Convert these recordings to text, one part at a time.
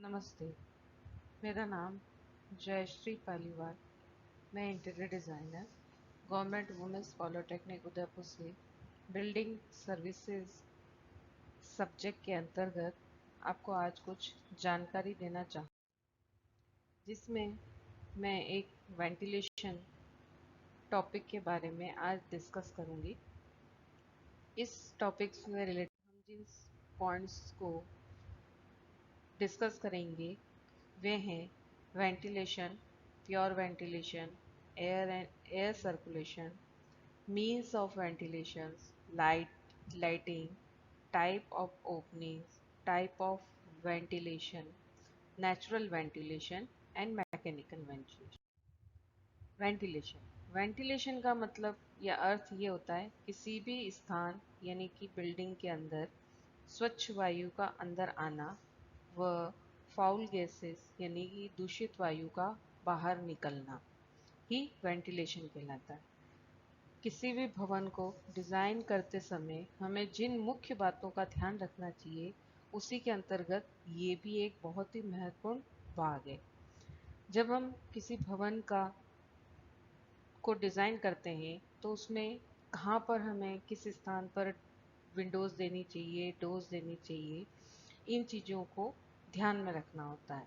नमस्ते। मेरा नाम जयश्री पालीवाल। मैं interior designer government women's polytechnic Udaipur से बिल्डिंग सर्विसेज सब्जेक्ट के अंतर्गत आपको आज कुछ जानकारी देना चाहूँ, जिसमें मैं एक वेंटिलेशन टॉपिक के बारे में आज डिस्कस करूँगी। इस टॉपिक से रिलेटेड हम जिन पॉइंट्स को डिस्कस करेंगे वे हैं ventilation, pure ventilation, air circulation, means of ventilations, lighting, type of openings, type of ventilation, natural ventilation and mechanical ventilation. Ventilation का मतलब या अर्थ ये होता है किसी भी स्थान यानी कि बिल्डिंग के अंदर स्वच्छ वायु का अंदर आना व फाउल गैसेस यानी कि दूषित वायु का बाहर निकलना ही वेंटिलेशन कहलाता है। किसी भी भवन को डिज़ाइन करते समय हमें जिन मुख्य बातों का ध्यान रखना चाहिए उसी के अंतर्गत ये भी एक बहुत ही महत्वपूर्ण भाग है। जब हम किसी भवन को डिज़ाइन करते हैं तो उसमें कहाँ पर हमें किस स्थान पर विंडोज़ देनी चाहिए, डोर्स देनी चाहिए, इन चीज़ों को ध्यान में रखना होता है।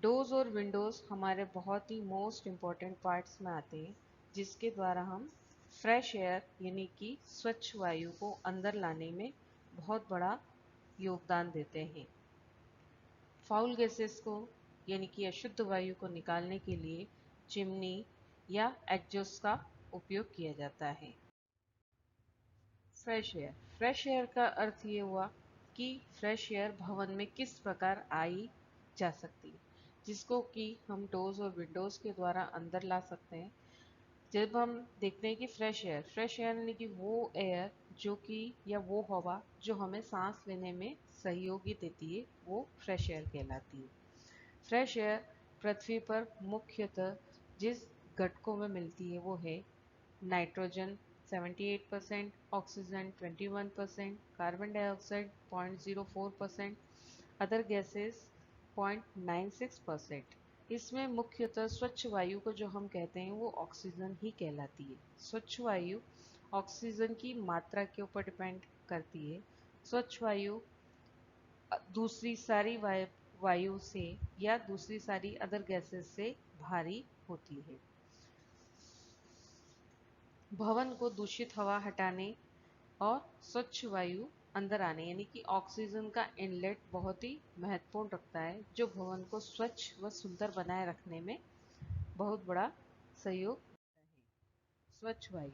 डोर्स और विंडोज़ हमारे बहुत ही मोस्ट इम्पॉर्टेंट पार्ट्स में आते हैं, जिसके द्वारा हम फ्रेश एयर यानी कि स्वच्छ वायु को अंदर लाने में बहुत बड़ा योगदान देते हैं। फाउल गैसेस को यानी कि अशुद्ध वायु को निकालने के लिए चिमनी या एग्जॉस्ट का उपयोग किया जाता है। फ्रेश एयर का अर्थ ये हुआ कि फ्रेश एयर भवन में किस प्रकार आई जा सकती है, जिसको कि हम डोर्स और विंडोज़ के द्वारा अंदर ला सकते हैं। जब हम देखते हैं कि फ्रेश एयर यानी कि वो एयर जो कि या वो हवा जो हमें सांस लेने में सहयोगी देती है, वो फ्रेश एयर कहलाती है। फ्रेश एयर पृथ्वी पर मुख्यतः जिस घटकों में मिलती है वो है nitrogen 78%, oxygen 21%, carbon dioxide 0.04%, other gases 0.96%। इसमें मुख्यतः स्वच्छ वायु को जो हम कहते हैं वो ऑक्सीजन ही कहलाती है। स्वच्छ वायु ऑक्सीजन की मात्रा के ऊपर डिपेंड करती है। स्वच्छ वायु दूसरी सारी वायु से या दूसरी सारी अदर गैसेस से भारी होती है। भवन को दूषित हवा हटाने और स्वच्छ वायु अंदर आने यानी कि ऑक्सीजन का इनलेट बहुत ही महत्वपूर्ण रखता है, जो भवन को स्वच्छ व सुंदर बनाए रखने में बहुत बड़ा सहयोग देता है।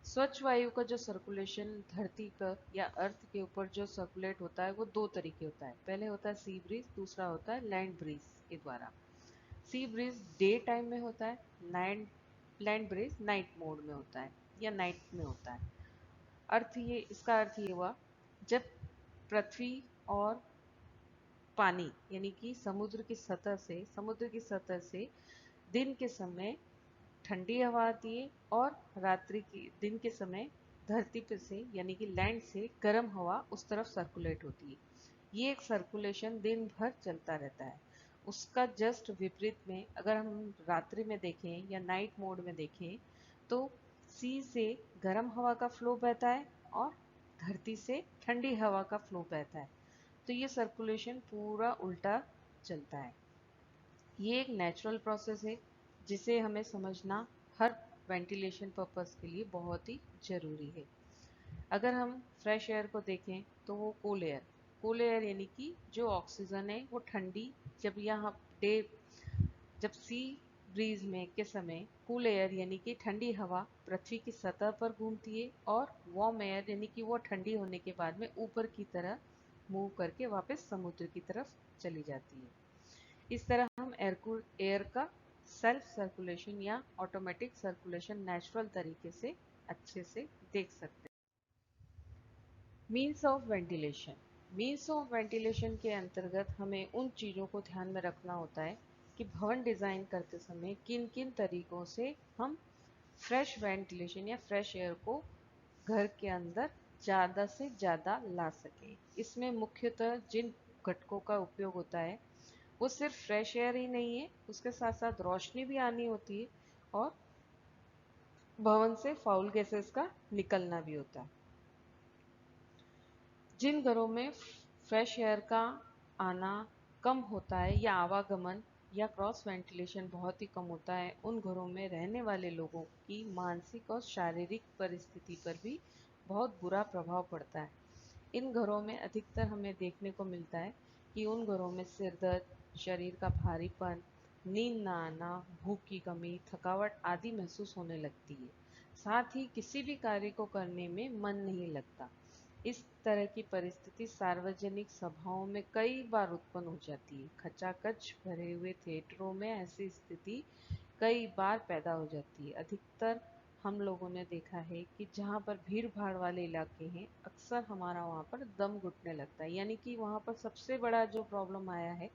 स्वच्छ वायु का जो सर्कुलेशन धरती पर या अर्थ के ऊपर जो सर्कुलेट होता है वो दो तरीके होता है। पहले होता है सी ब्रीज, दूसरा होता है लैंड ब्रीज के द्वारा। सी ब्रीज डे टाइम में होता है, लैंड ब्रीज नाइट मोड में होता है या नाइट में होता है। इसका अर्थ ये हुआ जब पृथ्वी और पानी यानी कि समुद्र की सतह से दिन के समय ठंडी हवा आती है और दिन के समय धरती पे से यानी कि लैंड से गर्म हवा उस तरफ सर्कुलेट होती है। ये एक सर्कुलेशन दिन भर चलता रहता है। उसका जस्ट विपरीत में अगर हम रात्रि में देखें या नाइट मोड में देखें तो सी से गर्म हवा का फ्लो बहता है और धरती से ठंडी हवा का फ्लो बहता है। तो ये सर्कुलेशन पूरा उल्टा चलता है। ये एक नेचुरल प्रोसेस है जिसे हमें समझना हर वेंटिलेशन पर्पस के लिए बहुत ही जरूरी है। अगर हम फ्रेश एयर को देखें तो वो कूल एयर यानी कि जो ऑक्सीजन है वो ठंडी जब सी ब्रीज में के समय कूल एयर यानी कि ठंडी हवा पृथ्वी की सतह पर घूमती है और वार्म एयर यानी कि वो ठंडी होने के बाद में ऊपर की तरह मूव करके वापस समुद्र की तरफ चली जाती है। इस तरह हम एयर का सेल्फ सर्कुलेशन या ऑटोमेटिक सर्कुलेशन नेचुरल तरीके से अच्छे से देख सकते हैं। मीन्स ऑफ वेंटिलेशन के अंतर्गत हमें उन चीज़ों को ध्यान में रखना होता है कि भवन डिज़ाइन करते समय किन किन तरीकों से हम फ्रेश वेंटिलेशन या फ्रेश एयर को घर के अंदर ज़्यादा से ज़्यादा ला सकें। इसमें मुख्यतः जिन घटकों का उपयोग होता है वो सिर्फ फ्रेश एयर ही नहीं है, उसके साथ साथ रोशनी भी आनी होती है और भवन से फाउल गैसेस का निकलना भी होता है। जिन घरों में फ्रेश एयर का आना कम होता है या आवागमन या क्रॉस वेंटिलेशन बहुत ही कम होता है, उन घरों में रहने वाले लोगों की मानसिक और शारीरिक परिस्थिति पर भी बहुत बुरा प्रभाव पड़ता है। इन घरों में अधिकतर हमें देखने को मिलता है कि उन घरों में सिर दर्द, शरीर का भारीपन, नींद न आना, भूख की कमी, थकावट आदि महसूस होने लगती है। साथ ही किसी भी कार्य को करने में मन नहीं लगता। इस तरह की परिस्थिति सार्वजनिक सभाओं में कई बार उत्पन्न हो जाती है। खचाखच भरे हुए थिएटरों में ऐसी स्थिति कई बार पैदा हो जाती है। अधिकतर हम लोगों ने देखा है कि जहाँ पर भीड़ भाड़ वाले इलाके हैं, अक्सर हमारा वहाँ पर दम घुटने लगता है। यानी कि वहाँ पर सबसे बड़ा जो प्रॉब्लम आया है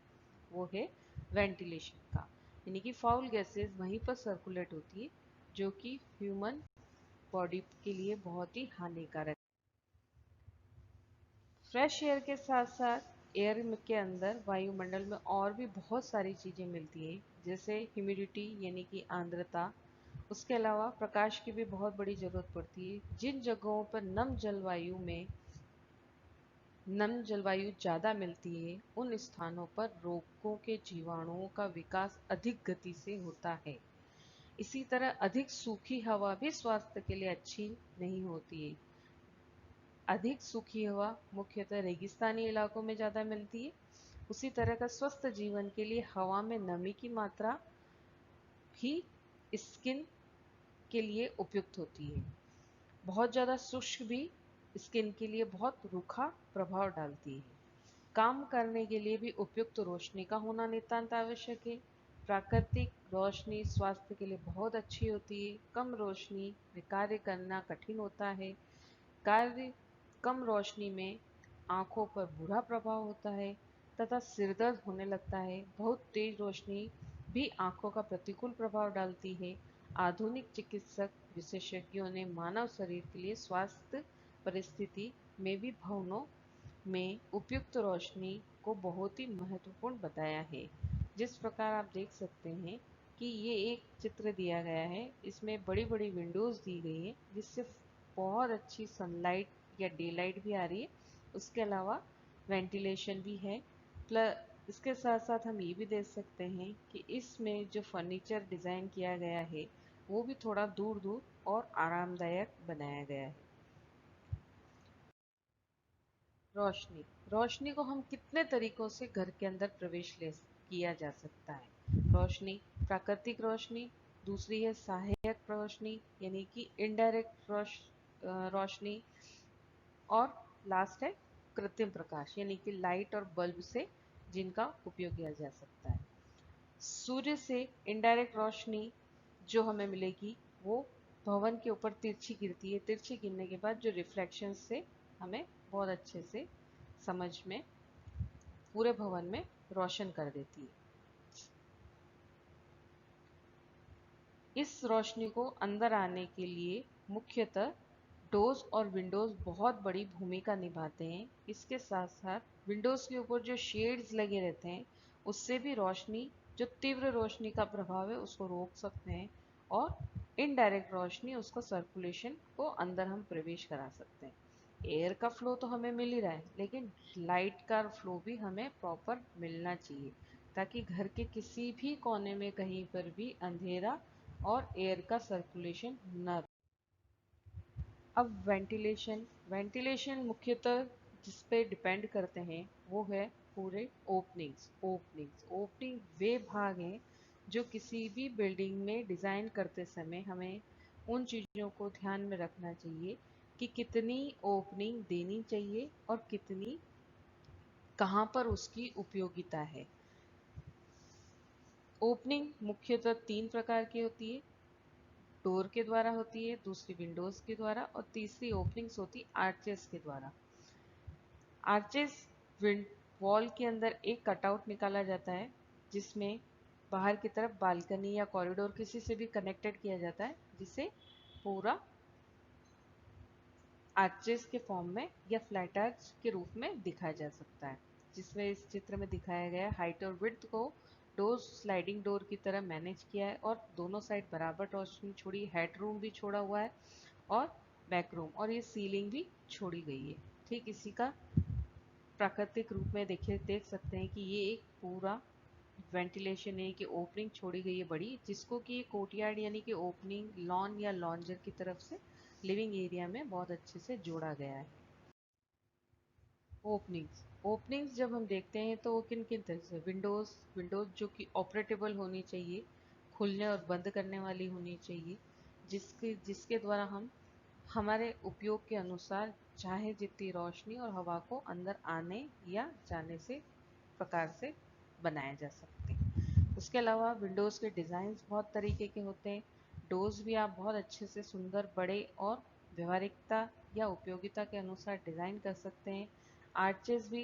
वो है वेंटिलेशन का। यानी कि फाउल गैसेस वहीं पर सर्कुलेट होती है, जो कि ह्यूमन बॉडी के लिए बहुत ही हानिकारक। फ्रेश एयर के साथ साथ एयर के अंदर वायुमंडल में और भी बहुत सारी चीज़ें मिलती हैं, जैसे ह्यूमिडिटी यानी कि आर्द्रता। उसके अलावा प्रकाश की भी बहुत बड़ी ज़रूरत पड़ती है। जिन जगहों पर नम जलवायु ज़्यादा मिलती है, उन स्थानों पर रोगों के जीवाणुओं का विकास अधिक गति से होता है। इसी तरह अधिक सूखी हवा भी स्वास्थ्य के लिए अच्छी नहीं होती है। अधिक सूखी हवा मुख्यतः रेगिस्तानी इलाकों में ज़्यादा मिलती है। उसी तरह का स्वस्थ जीवन के लिए हवा में नमी की मात्रा भी स्किन के लिए उपयुक्त होती है। बहुत ज़्यादा शुष्क भी स्किन के लिए बहुत रूखा प्रभाव डालती है। काम करने के लिए भी उपयुक्त रोशनी का होना नितांत आवश्यक है। प्राकृतिक रोशनी स्वास्थ्य के लिए बहुत अच्छी होती है। कम रोशनी में कार्य करना कठिन होता है। कार्य कम रोशनी में आंखों पर बुरा प्रभाव होता है तथा सिरदर्द होने लगता है। बहुत तेज रोशनी भी आंखों का प्रतिकूल प्रभाव डालती है। आधुनिक चिकित्सक विशेषज्ञों ने मानव शरीर के लिए स्वास्थ्य परिस्थिति में भी भवनों में उपयुक्त रोशनी को बहुत ही महत्वपूर्ण बताया है। जिस प्रकार आप देख सकते हैं कि ये एक चित्र दिया गया है, इसमें बड़ी बड़ी विंडोज दी गई है जिससे बहुत अच्छी सनलाइट या डे लाइट भी आ रही है। उसके अलावा वेंटिलेशन भी है। प्लस इसके साथ साथ हम ये भी देख सकते हैं कि इसमें जो फर्नीचर डिज़ाइन किया गया है वो भी थोड़ा दूर दूर और आरामदायक बनाया गया है। रोशनी रोशनी को हम कितने तरीकों से घर के अंदर प्रवेश ले किया जा सकता है। रोशनी प्राकृतिक रोशनी, दूसरी है सहायक रोशनी यानी कि इनडायरेक्ट रोशनी, और लास्ट है कृत्रिम प्रकाश यानी कि लाइट और बल्ब से जिनका उपयोग किया जा सकता है। सूर्य से इनडायरेक्ट रोशनी जो हमें मिलेगी वो भवन के ऊपर तिरछी गिरती है। तिरछी गिरने के बाद जो रिफ्लेक्शन से हमें बहुत अच्छे से समझ में पूरे भवन में रोशन कर देती है। इस रोशनी को अंदर आने के लिए मुख्यतः डोर्स और विंडोज बहुत बड़ी भूमिका निभाते हैं। इसके साथ साथ विंडोज के ऊपर जो शेड्स लगे रहते हैं उससे भी रोशनी, जो तीव्र रोशनी का प्रभाव है, उसको रोक सकते हैं और इनडायरेक्ट रोशनी उसको सर्कुलेशन को अंदर हम प्रवेश करा सकते हैं। एयर का फ्लो तो हमें मिल ही रहा है, लेकिन लाइट का फ्लो भी हमें प्रॉपर मिलना चाहिए ताकि घर के किसी भी कोने में कहीं पर भी अंधेरा और एयर का सर्कुलेशन न। अब वेंटिलेशन वेंटिलेशन मुख्यतः जिस पे डिपेंड करते हैं वो है पूरे ओपनिंग वे भाग हैं जो किसी भी बिल्डिंग में डिज़ाइन करते समय हमें उन चीज़ों को ध्यान में रखना चाहिए कि कितनी ओपनिंग देनी चाहिए और कितनी, कहाँ पर उसकी उपयोगिता है। ओपनिंग मुख्यतः 3 प्रकार की होती है। डोर के द्वारा होती है, दूसरी विंडोज के द्वारा और तीसरी ओपनिंग्स होती आर्चेस के द्वारा। आर्चेस वॉल के अंदर एक कटआउट निकाला जाता है जिसमें बाहर की तरफ बालकनी या कॉरिडोर किसी से भी कनेक्टेड किया जाता है, जिसे पूरा आर्चेस के फॉर्म में या फ्लैट आर्च के रूप में दिखाया जा सकता है, जिसमें इस चित्र में दिखाया गया है हाइट और विड्थ को डोर स्लाइडिंग डोर की तरह मैनेज किया है और दोनों साइड बराबर रोशनी छोड़ी, हेड रूम भी छोड़ा हुआ है और बैक रूम, और ये सीलिंग भी छोड़ी गई है। ठीक इसी का प्राकृतिक रूप में देख सकते हैं कि ये एक पूरा वेंटिलेशन है कि ओपनिंग छोड़ी गई है बड़ी, जिसको कि कोर्टयार्ड यानी कि ओपनिंग लॉन या लॉन्जर की तरफ से लिविंग एरिया में बहुत अच्छे से जोड़ा गया है। ओपनिंग्स ओपनिंग्स जब हम देखते हैं तो वो किन किन तरह से, विंडोज विंडोज जो कि ऑपरेटेबल होनी चाहिए, खुलने और बंद करने वाली होनी चाहिए, जिसके जिसके द्वारा हम हमारे उपयोग के अनुसार चाहे जितनी रोशनी और हवा को अंदर आने या जाने से प्रकार से बनाया जा सकते हैं। उसके अलावा विंडोज़ के डिज़ाइंस बहुत तरीके के होते हैं। डोर्स भी आप बहुत अच्छे से सुंदर, बड़े और व्यवहारिकता या उपयोगिता के अनुसार डिज़ाइन कर सकते हैं। आर्चेस भी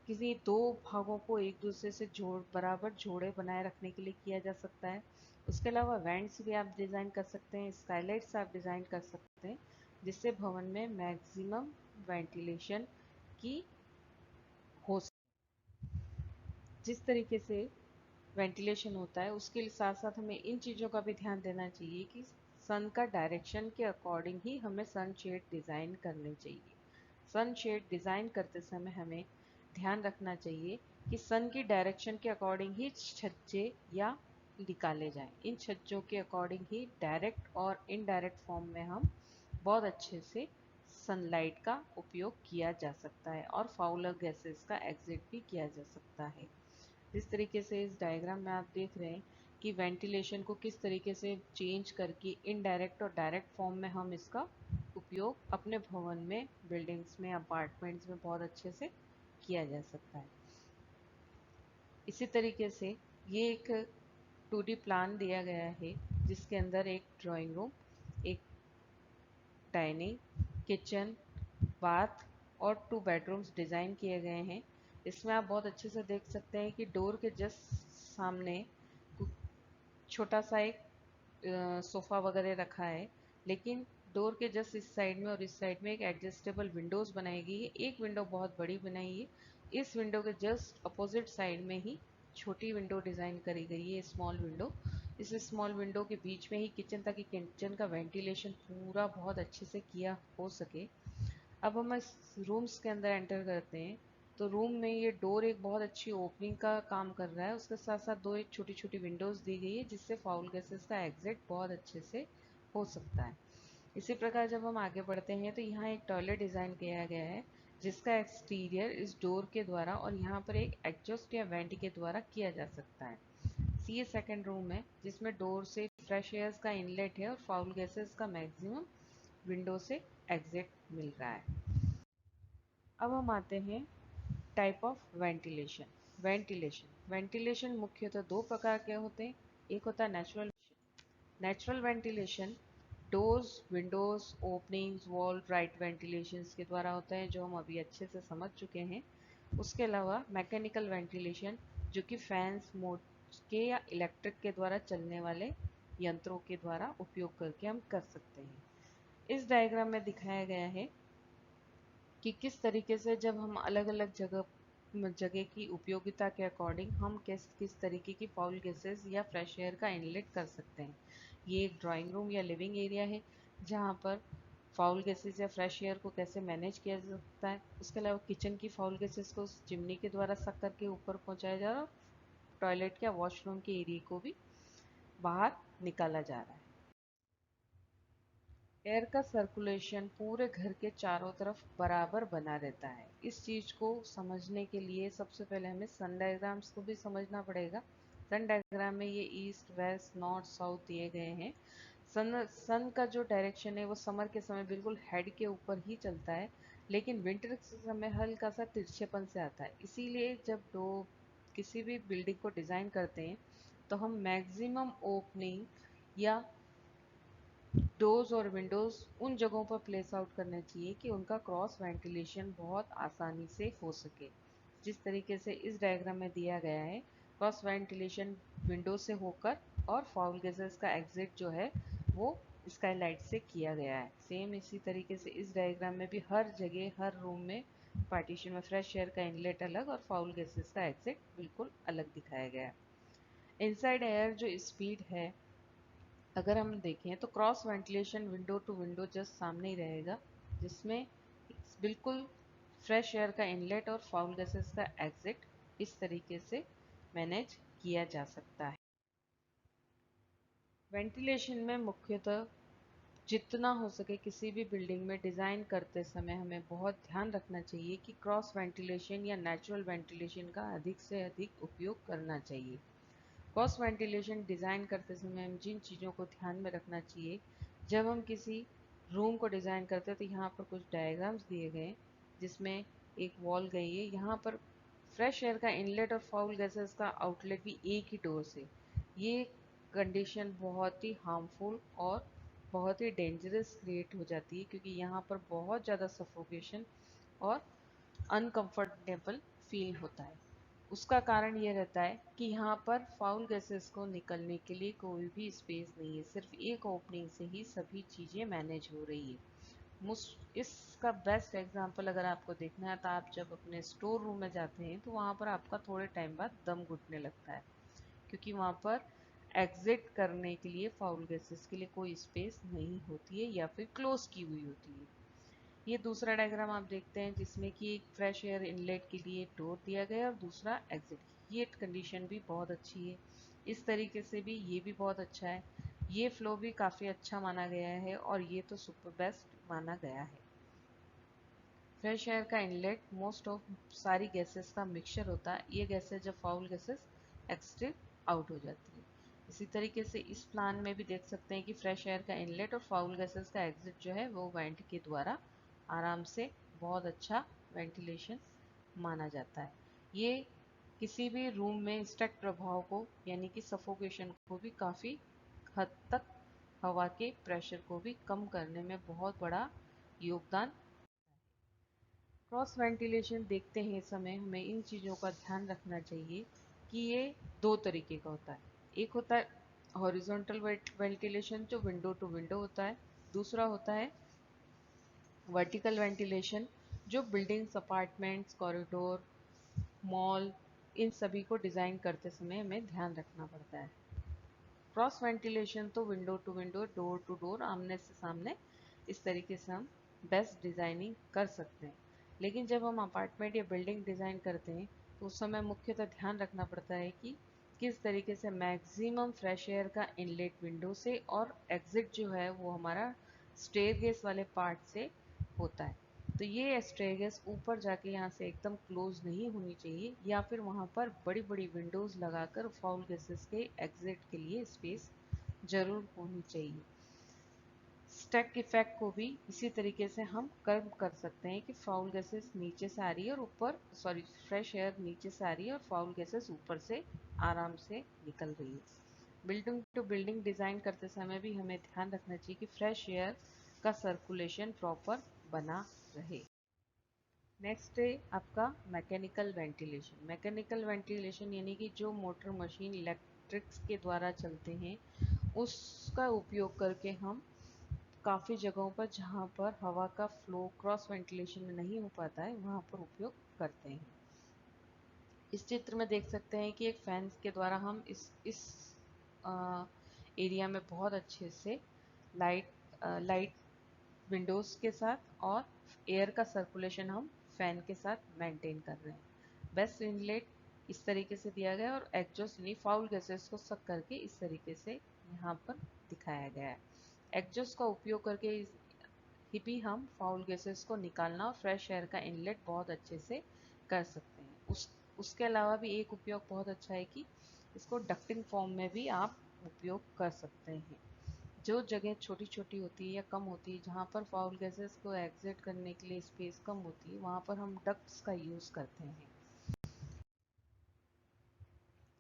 किसी दो भागों को एक दूसरे से बराबर जोड़े बनाए रखने के लिए किया जा सकता है। उसके अलावा वेंट्स भी आप डिज़ाइन कर सकते हैं, स्काईलाइट्स आप डिज़ाइन कर सकते हैं, जिससे भवन में मैक्सिमम वेंटिलेशन की हो। जिस तरीके से वेंटिलेशन होता है उसके साथ साथ हमें इन चीज़ों का भी ध्यान देना चाहिए कि सन का डायरेक्शन के अकॉर्डिंग ही हमें सन शेड डिज़ाइन करने चाहिए। सन शेड डिज़ाइन करते समय हमें ध्यान रखना चाहिए कि सन की डायरेक्शन के अकॉर्डिंग ही छज्जे या निकाले जाएं। इन छज्जों के अकॉर्डिंग ही डायरेक्ट और इनडायरेक्ट फॉर्म में हम बहुत अच्छे से सनलाइट का उपयोग किया जा सकता है और फाउलर गैसेस का एग्जिट भी किया जा सकता है। जिस तरीके से इस डायग्राम में आप देख रहे हैं कि वेंटिलेशन को किस तरीके से चेंज करके इनडायरेक्ट और डायरेक्ट फॉर्म में हम इसका उपयोग अपने भवन में, बिल्डिंग्स में, अपार्टमेंट्स में बहुत अच्छे से किया जा सकता है। इसी तरीके से ये एक 2D प्लान दिया गया है जिसके अंदर एक ड्राइंग रूम, एक डाइनिंग, किचन, बाथ और 2 बेडरूम्स डिज़ाइन किए गए हैं। इसमें आप बहुत अच्छे से देख सकते हैं कि डोर के जस्ट सामने छोटा सा एक सोफ़ा वगैरह रखा है, लेकिन डोर के जस्ट इस साइड में और इस साइड में एक एडजस्टेबल विंडोज़ बनाई गई है। एक विंडो बहुत बड़ी बनाई है, इस विंडो के जस्ट अपोजिट साइड में ही छोटी विंडो डिज़ाइन करी गई है, स्मॉल विंडो। इस स्मॉल विंडो के बीच में ही किचन, ताकि किचन का वेंटिलेशन पूरा बहुत अच्छे से किया हो सके। अब हम इस रूम्स के अंदर एंटर करते हैं तो रूम में ये डोर एक बहुत अच्छी ओपनिंग का काम कर रहा है, उसके साथ साथ दो एक छोटी छोटी विंडोज दी गई है जिससे फाउल गैसेस का एग्जिट बहुत अच्छे से हो सकता है। इसी प्रकार जब हम आगे बढ़ते हैं तो यहाँ एक टॉयलेट डिज़ाइन किया गया है जिसका एक्सटीरियर इस डोर के द्वारा और यहाँ पर एक एग्जॉस्ट या वेंट के द्वारा किया जा सकता है। सी ए सेकेंड रूम है जिसमें डोर से फ्रेश एयर्स का इनलेट है और फाउल गैसेस का मैक्सिमम विंडो से एग्जिट मिल रहा है। अब हम आते हैं टाइप ऑफ वेंटिलेशन। वेंटिलेशन मुख्यतः दो प्रकार के होते हैं। एक होता है natural ventilation, doors, Windows, openings, wall, right ventilations के द्वारा होता है, जो हम अभी अच्छे से समझ चुके हैं। उसके अलावा मैकेनिकल वेंटिलेशन, जो कि फैंस, मोटर के या इलेक्ट्रिक के द्वारा चलने वाले यंत्रों के द्वारा उपयोग करके हम कर सकते हैं। इस डायग्राम में दिखाया गया है कि किस तरीके से जब हम अलग अलग जगह की उपयोगिता के अकॉर्डिंग हम किस किस तरीके की फाउल गैसेस या फ्रेश एयर का इनलेट कर सकते हैं। ये एक ड्राइंग रूम या लिविंग एरिया है जहाँ पर फाउल गैसेस या फ्रेश एयर को कैसे मैनेज किया जा सकता है। उसके अलावा किचन की फाउल गैसेस को चिमनी के द्वारा सक करके ऊपर पहुँचाया जा रहा है और टॉयलेट या वॉशरूम के एरिया को भी बाहर निकाला जा रहा है। एयर का सर्कुलेशन पूरे घर के चारों तरफ बराबर बना रहता है। इस चीज़ को समझने के लिए सबसे पहले हमें सन डायग्राम्स को भी समझना पड़ेगा। सन डायग्राम में ये ईस्ट, वेस्ट, नॉर्थ, साउथ दिए गए हैं। सन का जो डायरेक्शन है वो समर के समय बिल्कुल हेड के ऊपर ही चलता है, लेकिन विंटर के समय हल्का सा तिरछेपन से आता है। इसीलिए जब दो किसी भी बिल्डिंग को डिज़ाइन करते हैं तो हम मैक्सिमम ओपनिंग या डोर्स और विंडोज उन जगहों पर प्लेस आउट करना चाहिए कि उनका क्रॉस वेंटिलेशन बहुत आसानी से हो सके। जिस तरीके से इस डायग्राम में दिया गया है, क्रॉस वेंटिलेशन विंडो से होकर और फाउल गैसेस का एग्जिट जो है वो स्काईलाइट से किया गया है। सेम इसी तरीके से इस डायग्राम में भी हर जगह, हर रूम में पार्टीशन में फ्रेश एयर का इनलेट अलग और फाउल गैसेस का एग्जिट बिल्कुल अलग दिखाया गया है। इनसाइड एयर जो स्पीड है, अगर हम देखें तो cross ventilation window to window just सामने ही रहेगा, जिसमें बिल्कुल फ्रेश एयर का इनलेट और फाउल गैसेस का एग्जिट इस तरीके से मैनेज किया जा सकता है। वेंटिलेशन में मुख्यतः जितना हो सके किसी भी बिल्डिंग में डिज़ाइन करते समय हमें बहुत ध्यान रखना चाहिए कि क्रॉस वेंटिलेशन या नेचुरल वेंटिलेशन का अधिक से अधिक उपयोग करना चाहिए। क्रॉस वेंटिलेशन डिज़ाइन करते समय हम जिन चीज़ों को ध्यान में रखना चाहिए, जब हम किसी रूम को डिज़ाइन करते हैं तो यहाँ पर कुछ डायग्राम्स दिए गए हैं, जिसमें एक वॉल गई है, यहाँ पर फ्रेश एयर का इनलेट और फाउल गैसेस का आउटलेट भी एक ही डोर से। ये कंडीशन बहुत ही हार्मफुल और बहुत ही डेंजरस क्रिएट हो जाती है, क्योंकि यहाँ पर बहुत ज़्यादा सफोकेशन और अनकंफर्टेबल फील होता है। उसका कारण ये रहता है कि यहाँ पर फाउल गैसेस को निकलने के लिए कोई भी स्पेस नहीं है, सिर्फ एक ओपनिंग से ही सभी चीज़ें मैनेज हो रही है। इसका बेस्ट एग्जांपल अगर आपको देखना है तो आप जब अपने स्टोर रूम में जाते हैं तो वहाँ पर आपका थोड़े टाइम बाद दम घुटने लगता है, क्योंकि वहाँ पर एग्जिट करने के लिए फाउल गैसेस के लिए कोई स्पेस नहीं होती है या फिर क्लोज की हुई होती है। ये दूसरा डायग्राम आप देखते हैं, जिसमें कि एक फ्रेश एयर इनलेट के लिए डोर दिया गया है और दूसरा एग्जिट। ये कंडीशन भी बहुत अच्छी है, इस तरीके से भी ये भी बहुत अच्छा है। ये फ्लो भी काफ़ी अच्छा माना गया है और ये तो सुपर बेस्ट माना गया है। फ्रेश एयर का इनलेट मोस्ट ऑफ सारी गैसेस का मिक्सचर होता है। ये गैसेस जब फाउल गैसेस एक्सटेड आउट हो जाती है। इसी तरीके से इस प्लान में भी देख सकते हैं कि फ्रेश एयर का इनलेट और फाउल गैसेस का एग्जिट जो है वो वेंट के द्वारा आराम से बहुत अच्छा वेंटिलेशन माना जाता है। ये किसी भी रूम में स्टैक प्रभाव को यानी कि सफोकेशन को भी काफ़ी हद तक हवा के प्रेशर को भी कम करने में बहुत बड़ा योगदान। क्रॉस वेंटिलेशन देखते हैं समय हमें इन चीज़ों का ध्यान रखना चाहिए कि ये दो तरीके का होता है। एक होता है हॉरिजॉन्टल वेंटिलेशन जो विंडो टू विंडो होता है, दूसरा होता है वर्टिकल वेंटिलेशन जो बिल्डिंग्स, अपार्टमेंट्स, कॉरिडोर, मॉल, इन सभी को डिज़ाइन करते समय हमें ध्यान रखना पड़ता है। क्रॉस वेंटिलेशन तो window to window, door to door, आमने से सामने, इस तरीके से हम बेस्ट डिज़ाइनिंग कर सकते हैं। लेकिन जब हम अपार्टमेंट या बिल्डिंग डिज़ाइन करते हैं तो उस समय मुख्यतः ध्यान रखना पड़ता है कि किस तरीके से मैक्सिमम फ्रेश एयर का इनलेट विंडो से और एग्जिट जो है वो हमारा स्टेयरकेस वाले पार्ट से होता है। तो ये स्टेयरकेस ऊपर जाके यहाँ से एकदम क्लोज नहीं होनी चाहिए, या फिर वहाँ पर बड़ी बड़ी विंडोज़ लगाकर फाउल गैसेस के एग्जिट के लिए स्पेस जरूर होनी चाहिए। स्टैक इफेक्ट को भी इसी तरीके से हम कम कर सकते हैं कि फाउल गैसेस नीचे से आ रही है और ऊपर, सॉरी, फ्रेश एयर नीचे से आ रही है और फाउल गैसेस ऊपर से आराम से निकल रही है। बिल्डिंग टू बिल्डिंग डिज़ाइन करते समय भी हमें ध्यान रखना चाहिए कि फ्रेश एयर का सर्कुलेशन प्रॉपर बना रहे। नेक्स्ट है आपका मैकेनिकल वेंटिलेशन। मैकेनिकल वेंटिलेशन यानी कि जो मोटर, मशीन, इलेक्ट्रिक्स के द्वारा चलते हैं उसका उपयोग करके हम काफ़ी जगहों पर जहाँ पर हवा का फ्लो क्रॉस वेंटिलेशन में नहीं हो पाता है वहाँ पर उपयोग करते हैं। इस चित्र में देख सकते हैं कि एक फैन के द्वारा हम इस एरिया में बहुत अच्छे से लाइट विंडोज़ के साथ और एयर का सर्कुलेशन हम फैन के साथ मेंटेन कर रहे हैं। बेस्ट इनलेट इस तरीके से दिया गया है और एग्जॉस्ट यानी फाउल गैसेस को सक करके इस तरीके से यहाँ पर दिखाया गया है। एग्जॉस्ट का उपयोग करके ही भी हम फाउल गैसेस को निकालना और फ्रेश एयर का इनलेट बहुत अच्छे से कर सकते हैं। उसके अलावा भी एक उपयोग बहुत अच्छा है कि इसको डक्टिंग फॉर्म में भी आप उपयोग कर सकते हैं। जो जगह छोटी छोटी होती है या कम होती है, जहाँ पर फाउल गैसेस को एग्जिट करने के लिए स्पेस कम होती है, वहाँ पर हम डक्ट्स का यूज़ करते हैं।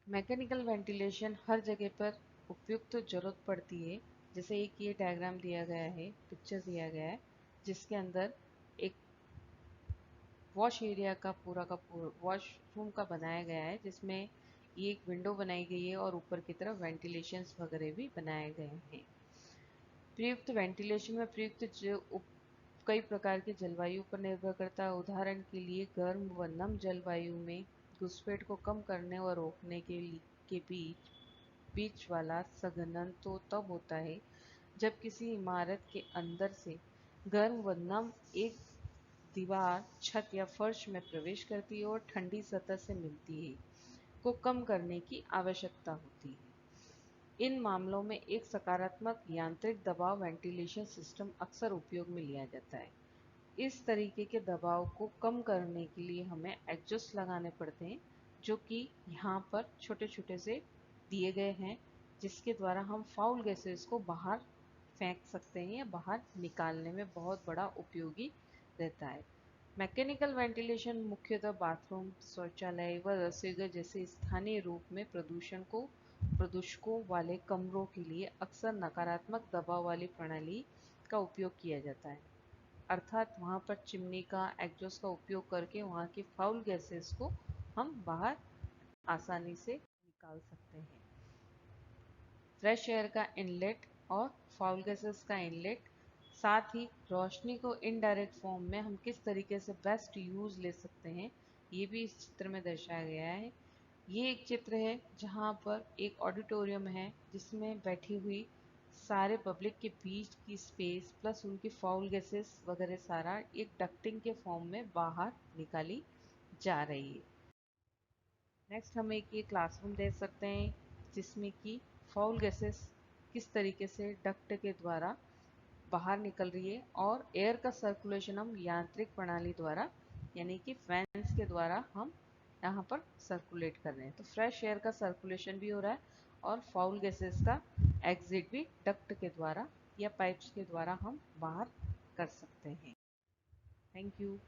मैकेनिकल वेंटिलेशन हर जगह पर उपयुक्त तो जरूरत पड़ती है। जैसे एक ये डायग्राम दिया गया है, पिक्चर दिया गया है, जिसके अंदर एक वॉश एरिया का पूरा वॉशरूम का बनाया गया है, जिसमें ये एक विंडो बनाई गई है और ऊपर की तरफ वेंटिलेशंस वगैरह भी बनाए गए हैं। प्रयुक्त वेंटिलेशन में प्रयुक्त जो कई प्रकार के जलवायु पर निर्भर करता है। उदाहरण के लिए गर्म व नम जलवायु में घुसपैठ को कम करने व रोकने के बीच बीच वाला संघनन तो तब होता है जब किसी इमारत के अंदर से गर्म व नम एक दीवार, छत या फर्श में प्रवेश करती है और ठंडी सतह से मिलती है को कम करने की आवश्यकता होती है। इन मामलों में एक सकारात्मक यांत्रिक दबाव वेंटिलेशन सिस्टम अक्सर उपयोग में लिया जाता है। इस तरीके के दबाव को कम करने के लिए हमें एग्जॉस्ट लगाने पड़ते हैं, जो कि यहाँ पर छोटे छोटे से दिए गए हैं, जिसके द्वारा हम फाउल गैसेस को बाहर फेंक सकते हैं या बाहर निकालने में बहुत बड़ा उपयोगी रहता है। मैकेनिकल वेंटिलेशन मुख्यतः बाथरूम, शौचालय व रसोईघर जैसे स्थानीय रूप में प्रदूषकों वाले कमरों के लिए अक्सर नकारात्मक दबाव वाली प्रणाली का उपयोग किया जाता है। अर्थात वहाँ पर चिमनी का, एग्जॉस्ट का उपयोग करके वहाँ की फाउल गैसेस को हम बाहर आसानी से निकाल सकते हैं। फ्रेश एयर का इनलेट और फाउल गैसेस का इनलेट, साथ ही रोशनी को इनडायरेक्ट फॉर्म में हम किस तरीके से बेस्ट यूज ले सकते हैं, ये भी इस चित्र में दर्शाया गया है। ये एक चित्र है जहाँ पर एक ऑडिटोरियम है जिसमें बैठी हुई सारे पब्लिक के बीच की स्पेस प्लस उनकी फाउल गैसेस वगैरह सारा एक डक्टिंग के फॉर्म में बाहर निकाली जा रही है। नेक्स्ट हम एक ये क्लासरूम देख सकते हैं जिसमें कि फाउल गैसेस किस तरीके से डक्ट के द्वारा बाहर निकल रही है और एयर का सर्कुलेशन हम यांत्रिक प्रणाली द्वारा यानी कि फैंस के द्वारा हम यहाँ पर सर्कुलेट कर रहे हैं। तो फ्रेश एयर का सर्कुलेशन भी हो रहा है और फाउल गैसेस का एग्जिट भी डक्ट के द्वारा या पाइप्स के द्वारा हम बाहर कर सकते हैं। Thank you.